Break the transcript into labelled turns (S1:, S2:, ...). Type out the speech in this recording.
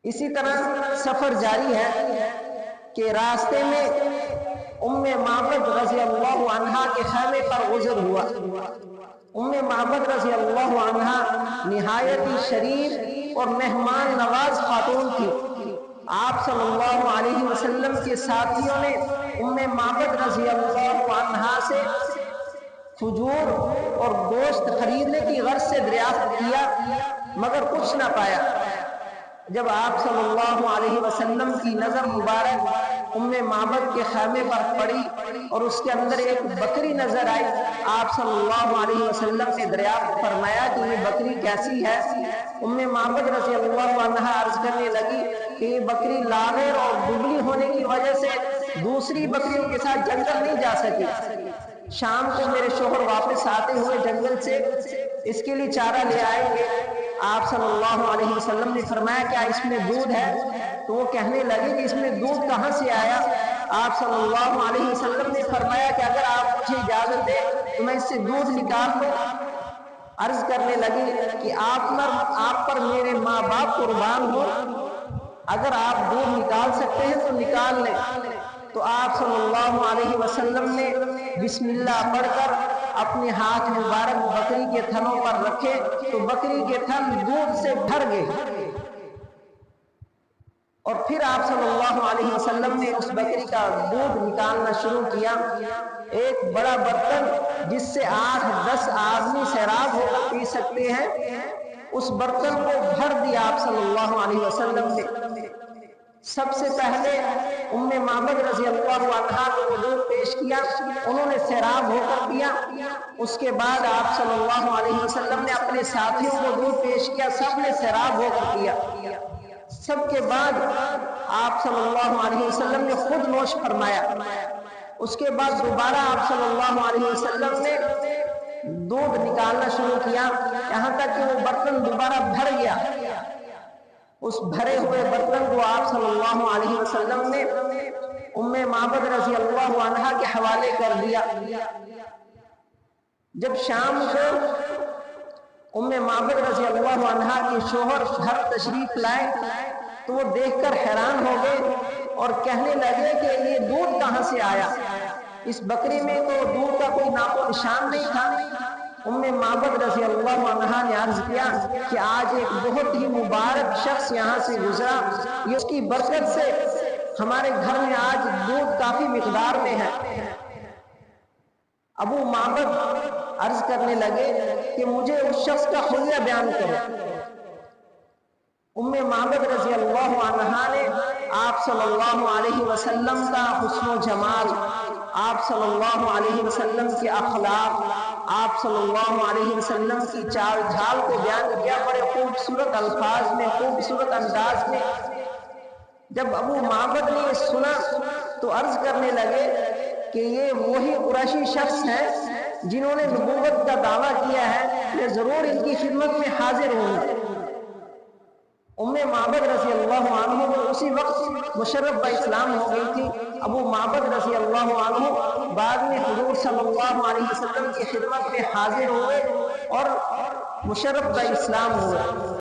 S1: اسی طرح سفر جاری ہے کہ راستے میں ام معبد رضی اللہ عنہا کے خیمے پر گزر ہوا۔ ام معبد رضی اللہ عنہا نہایت ہی شریف اور مہمان نواز خاتون تھی۔ آپ صلی اللہ علیہ وسلم کے ساتھیوں نے ام معبد رضی اللہ عنہا سے کھجور اور گوشت خریدنے کی غرض سے دریافت کیا مگر کچھ نہ پایا۔ جب آپ صلی اللہ علیہ وسلم کی نظر مبارک ام معبد کے خیمے پر پڑی اور اس کے اندر ایک بکری نظر آئی، آپ صلی اللہ علیہ وسلم نے دریافت فرمایا کہ یہ بکری کیسی ہے؟ ام معبد رضی اللہ عنہا عرض کرنے لگی کہ یہ بکری لاغر اور دبلی ہونے کی وجہ سے دوسری بکریوں کے ساتھ جنگل نہیں جا سکی۔ شام کو میرے شوہر واپس آتے ہوئے جنگل سے اس کے لیے چارہ لے آئیں گے۔ آپ صلی اللہ علیہ وسلم نے فرمایا کیا اس میں دودھ ہے؟ تو وہ کہنے لگے کہ اس میں دودھ کہاں سے آیا؟ آپ صلی اللہ علیہ وسلم نے فرمایا کہ اگر آپ مجھے اجازت دیں تو میں اس سے دودھ نکال لوں۔ عرض کرنے لگی کہ آپ پر میرے ماں باپ قربان ہو، اگر آپ دودھ نکال سکتے ہیں تو نکال لیں۔ تو آپ صلی اللہ علیہ وسلم نے بسم اللہ پڑھ کر اپنے ہاتھ مبارک بکری کے تھنوں پر رکھے تو بکری کے تھن دودھ سے بھر گئے، اور پھر آپ صلی اللہ علیہ وسلم نے اس بکری کا دودھ نکالنا شروع کیا۔ ایک بڑا برتن جس سے 8-10 آدمی سیراب ہو کر پی سکتے ہیں، اس برتن کو بھر دیا آپ صلی اللہ علیہ وسلم نے۔ سب سے پہلے ام معبد رضی اللہ عنہا کو وضو پیش کیا، انہوں نے سیراب ہو کر پیا۔ اس کے بعد آپ صلی اللہ علیہ وسلم نے اپنے ساتھیوں کو دودھ پیش کیا، سب نے سیراب ہو کر پیا۔ سب کے بعد آپ صلی اللہ علیہ وسلم نے خود نوش فرمایا۔ اس کے بعد دوبارہ آپ صلی اللہ علیہ وسلم نے دودھ نکالنا شروع کیا، یہاں تک کہ وہ برتن دوبارہ بھر گیا۔ اس بھرے ہوئے برتن کو آپ صلی اللہ علیہ وسلم نے ام معبد رضی اللہ عنہا کے حوالے کر دیا۔ جب شام کو ام معبد رضی اللہ عنہا کے شوہر گھر تشریف لائے تو وہ دیکھ کر حیران ہو گئے اور کہنے لگے کہ یہ دودھ کہاں سے آیا؟ اس بکری میں تو دودھ کا کوئی نام و نشان نہیں تھا۔ ام معبد رضی اللہ عنہا نے عرض کیا کہ آج ایک بہت ہی مبارک شخص یہاں سے گزرا، یہ اس کی برکت سے ہمارے گھر میں آج دودھ کافی مقدار میں ہے۔ ابو معبد عرض کرنے لگے کہ مجھے اس شخص کا حلیہ بیان کرو۔ ام معبد رضی اللہ عنہا نے آپ صلی اللہ علیہ وسلم کا حسن و جمال، آپ صلی اللہ علیہ وسلم کے اخلاق، آپ صلی اللہ علیہ وسلم کی چال ڈھال کو بیان کیا بڑے خوبصورت الفاظ میں، خوبصورت انداز میں۔ جب ابو معبد نے یہ سنا تو عرض کرنے لگے کہ یہ وہی قریشی شخص ہیں جنہوں نے نبوت کا دعویٰ کیا ہے، میں ضرور ان کی خدمت میں حاضر ہوں۔ ام معبد رضی اللہ عنہ کو اسی وقت مشرف اسلام ہو گئی تھی۔ ابو معبد رضی اللہ عنہ بعد میں حضور صلی اللہ علیہ وسلم کی خدمت میں حاضر ہوئے اور مشرف اسلام ہوئے۔